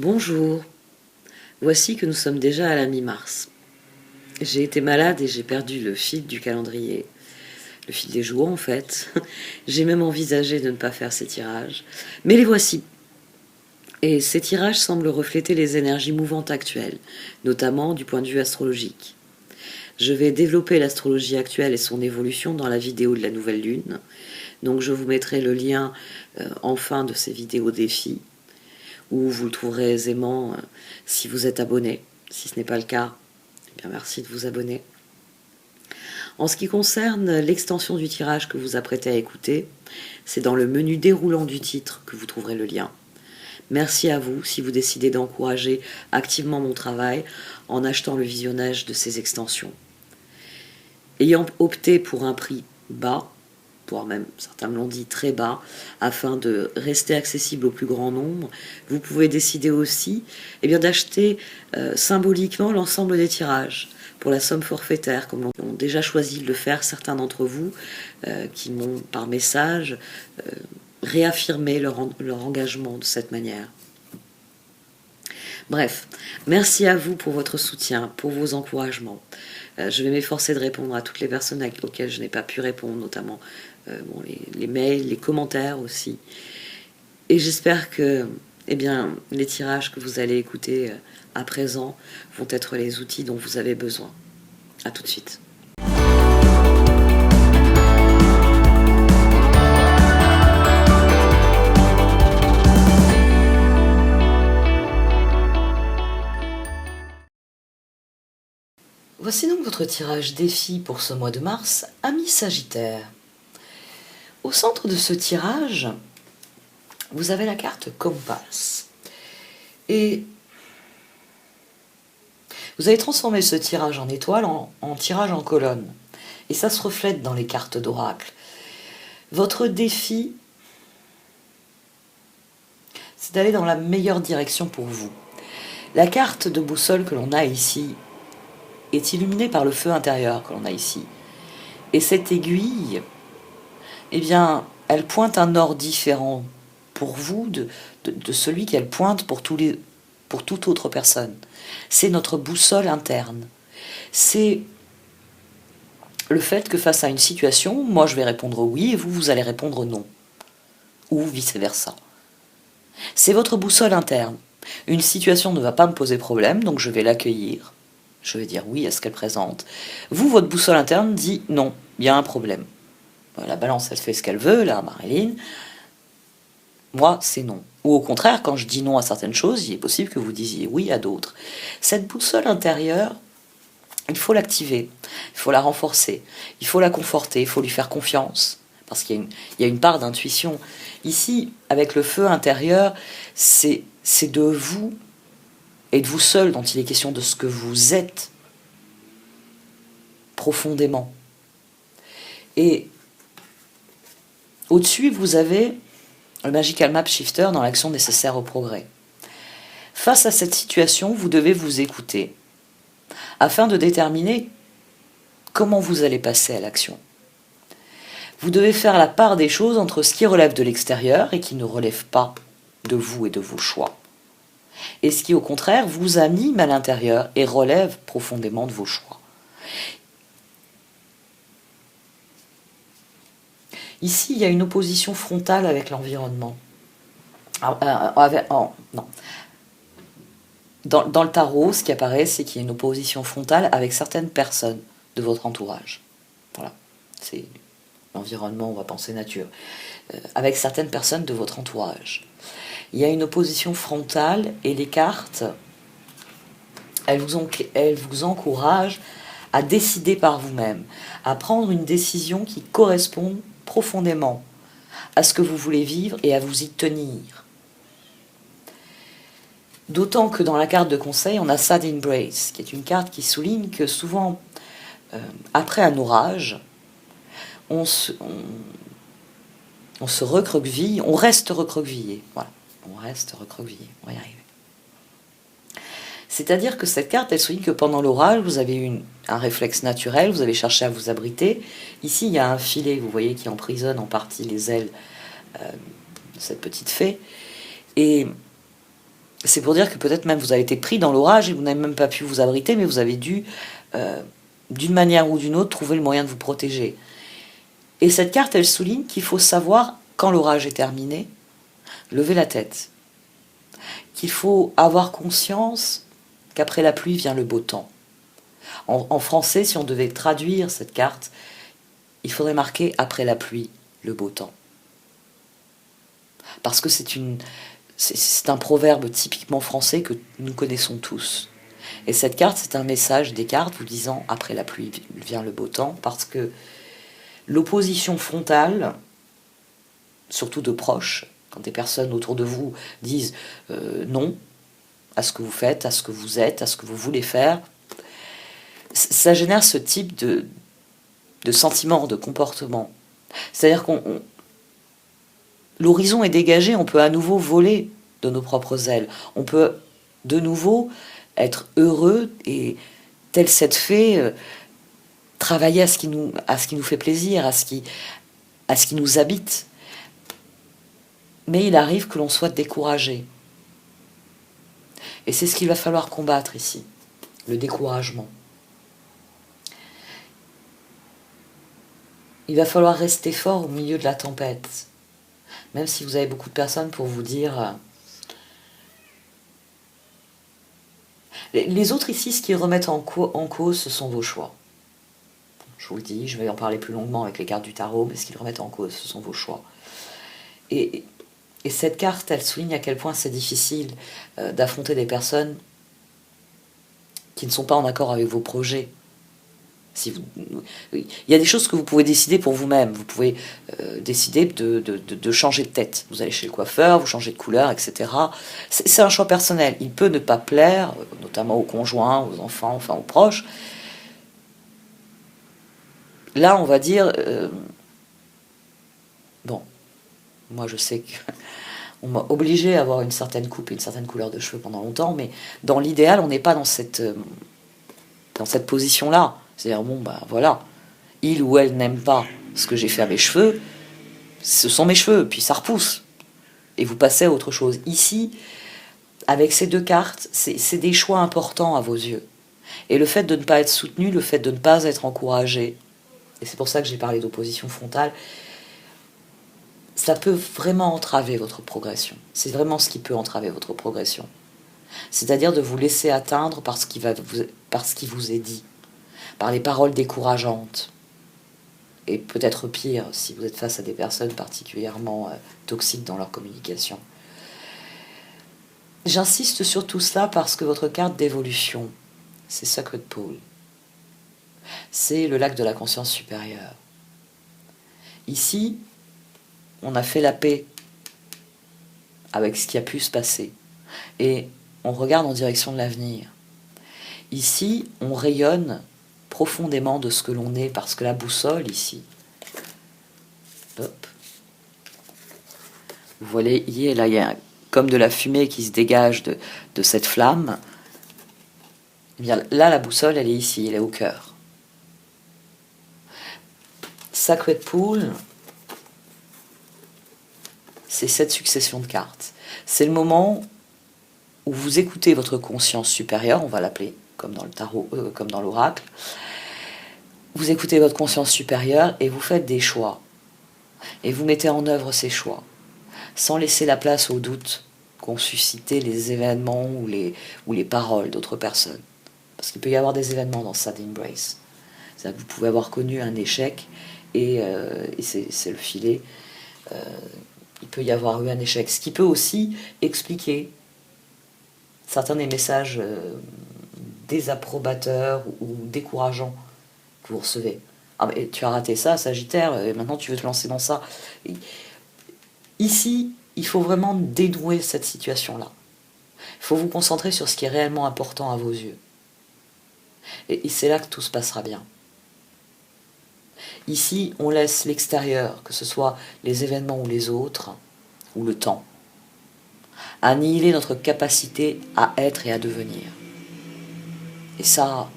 Bonjour, voici que nous sommes déjà à la mi-mars. J'ai été malade et j'ai perdu le fil du calendrier, le fil des jours en fait. J'ai même envisagé de ne pas faire ces tirages, mais les voici. Et ces tirages semblent refléter les énergies mouvantes actuelles, notamment du point de vue astrologique. Je vais développer l'astrologie actuelle et son évolution dans la vidéo de la nouvelle lune, donc je vous mettrai le lien en fin de ces vidéos défis, où vous le trouverez aisément si vous êtes abonné. Si ce n'est pas le cas, eh bien merci de vous abonner. En ce qui concerne l'extension du tirage que vous apprêtez à écouter, c'est dans le menu déroulant du titre que vous trouverez le lien. Merci à vous si vous décidez d'encourager activement mon travail en achetant le visionnage de ces extensions. Ayant opté pour un prix bas, voire même certains me l'ont dit très bas, afin de rester accessible au plus grand nombre, vous pouvez décider aussi d'acheter symboliquement l'ensemble des tirages pour la somme forfaitaire, comme l'ont déjà choisi de le faire certains d'entre vous qui m'ont par message réaffirmé leur engagement de cette manière. Bref, merci à vous pour votre soutien, pour vos encouragements. Je vais m'efforcer de répondre à toutes les personnes auxquelles je n'ai pas pu répondre, notamment les mails, les commentaires aussi. Et j'espère que les tirages que vous allez écouter à présent vont être les outils dont vous avez besoin. À tout de suite. Voici donc votre tirage défi pour ce mois de mars, amis Sagittaire. Au centre de ce tirage, vous avez la carte Compass. Et vous avez transformé ce tirage en étoile en tirage en colonne. Et ça se reflète dans les cartes d'oracle. Votre défi, c'est d'aller dans la meilleure direction pour vous. La carte de boussole que l'on a ici est illuminée par le feu intérieur que l'on a ici. Et cette aiguille, elle pointe un nord différent pour vous de celui qu'elle pointe pour toute autre personne. C'est notre boussole interne. C'est le fait que face à une situation, moi je vais répondre oui et vous allez répondre non. Ou vice-versa. C'est votre boussole interne. Une situation ne va pas me poser problème, donc je vais l'accueillir. Je vais dire oui à ce qu'elle présente. Vous, votre boussole interne dit non, il y a un problème. La balance, elle fait ce qu'elle veut, là, Marilyn. Moi, c'est non. Ou au contraire, quand je dis non à certaines choses, il est possible que vous disiez oui à d'autres. Cette boussole intérieure, il faut l'activer, il faut la renforcer, il faut la conforter, il faut lui faire confiance. Parce qu'il y a une part d'intuition. Ici, avec le feu intérieur, c'est de vous et de vous seul dont il est question, de ce que vous êtes profondément. Et au-dessus, vous avez le Magical Map Shifter dans l'action nécessaire au progrès. Face à cette situation, vous devez vous écouter afin de déterminer comment vous allez passer à l'action. Vous devez faire la part des choses entre ce qui relève de l'extérieur et qui ne relève pas de vous et de vos choix, et ce qui, au contraire, vous anime à l'intérieur et relève profondément de vos choix. Ici, il y a une opposition frontale avec l'environnement. Non. Dans le tarot, ce qui apparaît, c'est qu'il y a une opposition frontale avec certaines personnes de votre entourage. Voilà, c'est l'environnement, on va penser nature. Avec certaines personnes de votre entourage. Il y a une opposition frontale et les cartes, elles vous encouragent à décider par vous-même, à prendre une décision qui correspond profondément à ce que vous voulez vivre et à vous y tenir. D'autant que dans la carte de conseil, on a Sad Embrace, qui est une carte qui souligne que souvent, après un orage, on se recroqueville, on reste recroquevillé. Voilà, on reste recroquevillé, on va y arriver. C'est-à-dire que cette carte, elle souligne que pendant l'orage, vous avez eu un réflexe naturel, vous avez cherché à vous abriter. Ici, il y a un filet, vous voyez, qui emprisonne en partie les ailes de cette petite fée. Et C'est pour dire que peut-être même vous avez été pris dans l'orage et vous n'avez même pas pu vous abriter, mais vous avez dû, d'une manière ou d'une autre, trouver le moyen de vous protéger. Et cette carte, elle souligne qu'il faut savoir, quand l'orage est terminé, lever la tête. Qu'il faut avoir conscience qu'après la pluie vient le beau temps. En français, si on devait traduire cette carte, il faudrait marquer après la pluie le beau temps. Parce que c'est un proverbe typiquement français que nous connaissons tous. Et cette carte, c'est un message des cartes vous disant après la pluie vient le beau temps, parce que l'opposition frontale, surtout de proches, quand des personnes autour de vous disent non à ce que vous faites, à ce que vous êtes, à ce que vous voulez faire, ça génère ce type de sentiment, de comportement. C'est-à-dire qu'on l'horizon est dégagé, on peut à nouveau voler de nos propres ailes. On peut de nouveau être heureux et, tel cette fée, travailler à ce qui nous fait plaisir, à ce qui nous habite. Mais il arrive que l'on soit découragé. Et c'est ce qu'il va falloir combattre ici, le découragement. Il va falloir rester fort au milieu de la tempête. Même si vous avez beaucoup de personnes pour vous dire... Les autres ici, ce qu'ils remettent en cause, ce sont vos choix. Je vous le dis, je vais en parler plus longuement avec les cartes du tarot, mais ce qu'ils remettent en cause, ce sont vos choix. Et cette carte, elle souligne à quel point c'est difficile d'affronter des personnes qui ne sont pas en accord avec vos projets. Il y a des choses que vous pouvez décider pour vous-même. Vous pouvez décider de changer de tête. Vous allez chez le coiffeur, vous changez de couleur, etc. C'est un choix personnel. Il peut ne pas plaire, notamment aux conjoints, aux enfants, enfin aux proches. Là, on va dire... bon, moi je sais qu'on m'a obligé à avoir une certaine coupe et une certaine couleur de cheveux pendant longtemps, mais dans l'idéal, on n'est pas dans cette position-là. C'est-à-dire, bon, ben voilà, il ou elle n'aime pas ce que j'ai fait à mes cheveux, ce sont mes cheveux, puis ça repousse. Et vous passez à autre chose. Ici, avec ces deux cartes, c'est des choix importants à vos yeux. Et le fait de ne pas être soutenu, le fait de ne pas être encouragé, et c'est pour ça que j'ai parlé d'opposition frontale, ça peut vraiment entraver votre progression. C'est vraiment ce qui peut entraver votre progression. C'est-à-dire de vous laisser atteindre par ce qui vous est dit, par les paroles décourageantes. Et peut-être pire si vous êtes face à des personnes particulièrement toxiques dans leur communication. J'insiste sur tout cela parce que votre carte d'évolution, c'est Sacred Pool. C'est le lac de la conscience supérieure. Ici, on a fait la paix avec ce qui a pu se passer. Et on regarde en direction de l'avenir. Ici, on rayonne profondément de ce que l'on est, parce que la boussole, ici, hop, vous voyez, là, il y a comme de la fumée qui se dégage de cette flamme. Eh bien, là, la boussole, elle est ici, elle est au cœur. Sacred Pool, c'est cette succession de cartes. C'est le moment où vous écoutez votre conscience supérieure, on va l'appeler, comme dans le tarot, comme dans l'oracle. Vous écoutez votre conscience supérieure et vous faites des choix. Et vous mettez en œuvre ces choix, sans laisser la place au doute qu'ont suscité les événements ou les paroles d'autres personnes. Parce qu'il peut y avoir des événements dans Sad Embrace. C'est-à-dire que vous pouvez avoir connu un échec et c'est le filet. Il peut y avoir eu un échec. Ce qui peut aussi expliquer certains des messages désapprobateurs ou décourageants que vous recevez. Ah mais tu as raté ça, Sagittaire, et maintenant tu veux te lancer dans ça. Et ici, il faut vraiment dénouer cette situation-là. Il faut vous concentrer sur ce qui est réellement important à vos yeux. Et c'est là que tout se passera bien. Ici, on laisse l'extérieur, que ce soit les événements ou les autres, ou le temps, annihiler notre capacité à être et à devenir. Et ça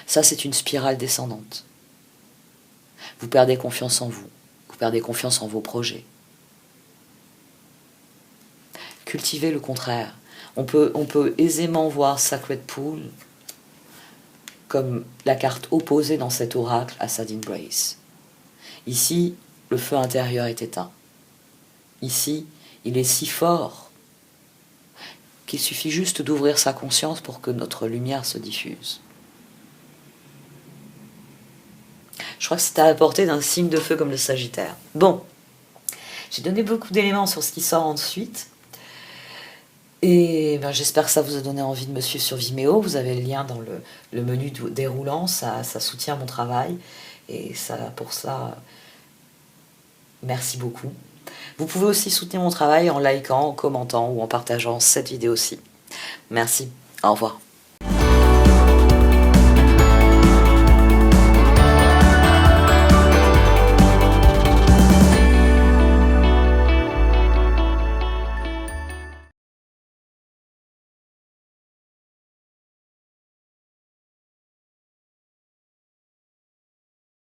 c'est une spirale descendante. Vous perdez confiance en vous, vous perdez confiance en vos projets. cultiver le contraire. On peut aisément voir Sacred Pool comme la carte opposée dans cet oracle à Sad Embrace. Ici, le feu intérieur est éteint. Ici, il est si fort qu'il suffit juste d'ouvrir sa conscience pour que notre lumière se diffuse. Je crois que c'est à la portée d'un signe de feu comme le Sagittaire. Bon, j'ai donné beaucoup d'éléments sur ce qui sort ensuite. Et ben, j'espère que ça vous a donné envie de me suivre sur Vimeo. Vous avez le lien dans le menu déroulant, ça soutient mon travail. Et ça, pour ça, merci beaucoup. Vous pouvez aussi soutenir mon travail en likant, en commentant ou en partageant cette vidéo-ci. Merci, au revoir.